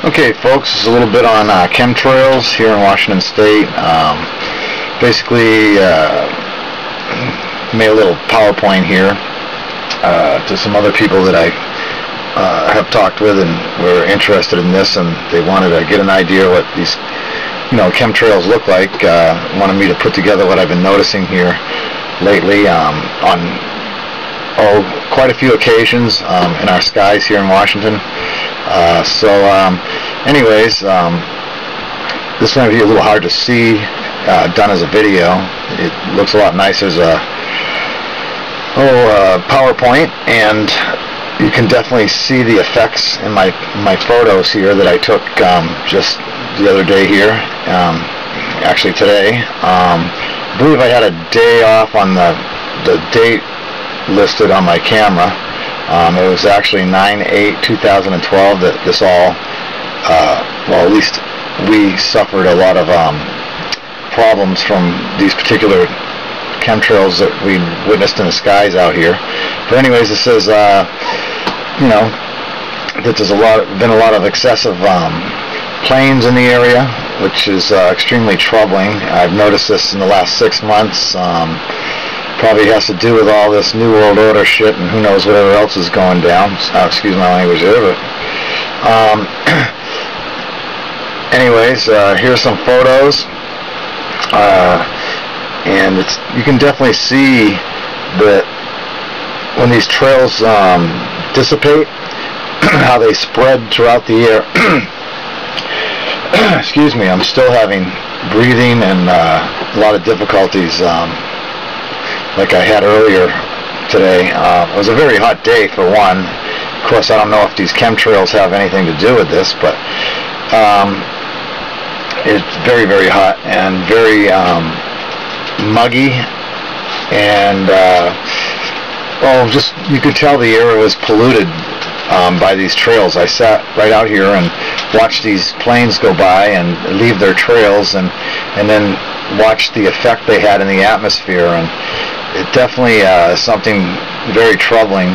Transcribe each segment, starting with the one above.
Okay, folks, this is a little bit on chemtrails here in Washington State. Basically, made a little PowerPoint here to some other people that I have talked with and were interested in this, and they wanted to get an idea what these, chemtrails look like. Wanted me to put together what I've been noticing here lately on quite a few occasions in our skies here in Washington. Anyways, this might be a little hard to see done as a video. It looks a lot nicer as a PowerPoint, and you can definitely see the effects in my photos here that I took just the other day here, actually today. I believe I had a day off on the date listed on my camera. It was actually 9/8/2012 that this all, well, at least we suffered a lot of problems from these particular chemtrails that we witnessed in the skies out here. But anyways, it says, that there's been a lot of excessive planes in the area, which is extremely troubling. I've noticed this in the last 6 months. Probably has to do with all this New World Order shit and who knows whatever else is going down. Excuse my language there, but anyways, here's some photos, and you can definitely see that when these trails dissipate, how they spread throughout the air. Excuse me, I'm still having breathing and a lot of difficulties like I had earlier today. It was a very hot day for one. Of course, I don't know if these chemtrails have anything to do with this, but it's very, very hot and very muggy, and well, just you could tell the air was polluted by these trails. I sat right out here and watched these planes go by and leave their trails, and then watched the effect they had in the atmosphere, and it definitely is something very troubling.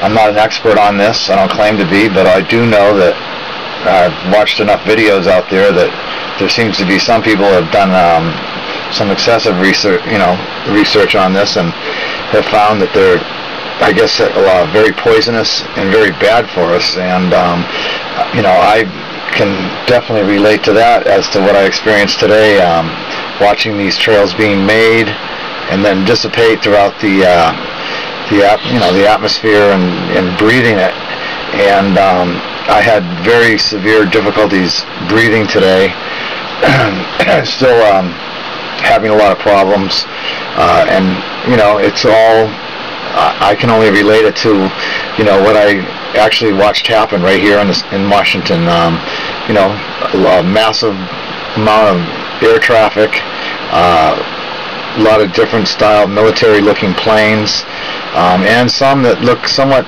I'm not an expert on this, I don't claim to be, but I do know that I've watched enough videos out there that there seems to be some people have done some excessive research on this, and have found that they're, I guess, very poisonous and very bad for us. And I can definitely relate to that as to what I experienced today, watching these trails being made and then dissipate throughout the atmosphere and breathing it. And I had very severe difficulties breathing today. Still having a lot of problems, and it's all, I can only relate it to what I actually watched happen right here in Washington. A massive amount of air traffic, a lot of different style military looking planes, and some that look somewhat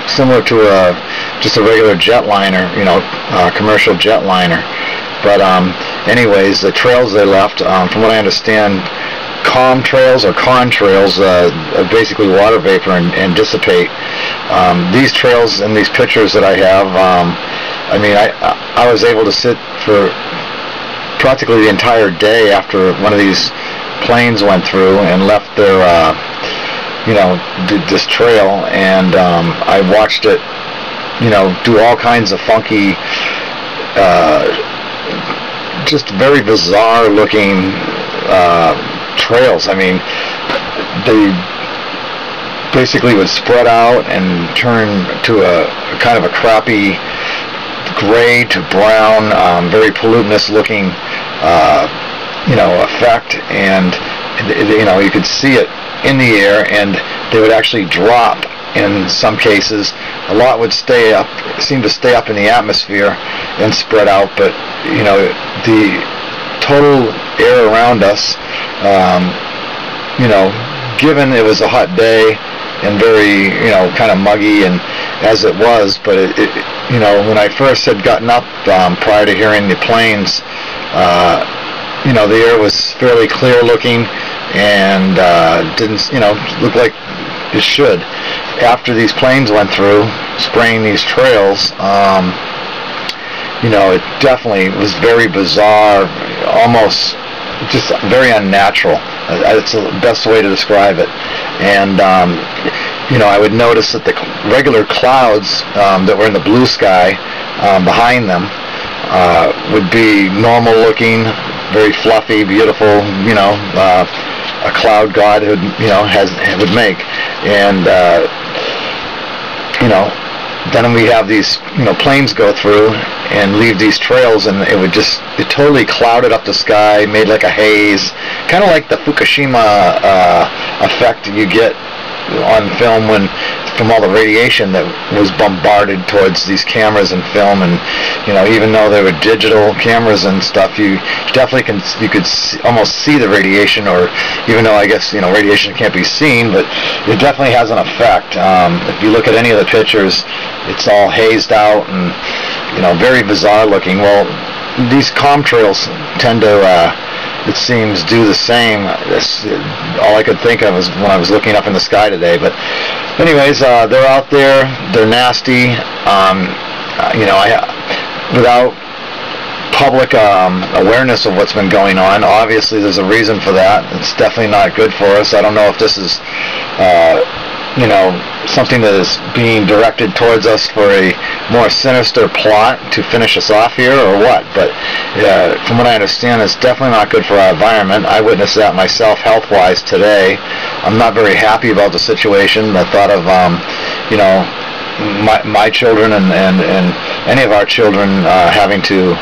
similar to just a regular jetliner, commercial jetliner. But anyways, the trails they left, from what I understand, chemtrails or contrails, basically water vapor and dissipate. These trails and these pictures that I have, I was able to sit for practically the entire day after one of these planes went through and left their this trail, and I watched it do all kinds of funky, just very bizarre looking trails. I mean, they basically would spread out and turn to a kind of a crappy gray to brown, very pollutinous looking effect, and you could see it in the air, and they would actually drop in some cases. A lot would seem to stay up in the atmosphere and spread out, but the total air around us, given it was a hot day and very kind of muggy, and as it was, but when I first had gotten up prior to hearing the planes, the air was fairly clear looking and didn't look like it should. After these planes went through spraying these trails, it definitely was very bizarre, almost just very unnatural. It's the best way to describe it. And I would notice that the regular clouds that were in the blue sky behind them would be normal looking, very fluffy, beautiful, a cloud god would make. And then we have these planes go through and leave these trails, and it totally clouded up the sky, made like a haze, kind of like the Fukushima effect you get on film from all the radiation that was bombarded towards these cameras and film. And even though they were digital cameras and stuff, you could almost see the radiation, or even though I guess radiation can't be seen, but it definitely has an effect. If you look at any of the pictures, it's all hazed out and very bizarre looking. Well, these chemtrails tend to it seems do the same. All I could think of was when I was looking up in the sky today. But anyways, they're out there, they're nasty. Without public awareness of what's been going on, obviously there's a reason for that. It's definitely not good for us. I don't know if this is something that is being directed towards us for a more sinister plot to finish us off here, or what. But from what I understand, it's definitely not good for our environment. I witnessed that myself health-wise today. I'm not very happy about the situation. The thought of my children and any of our children having to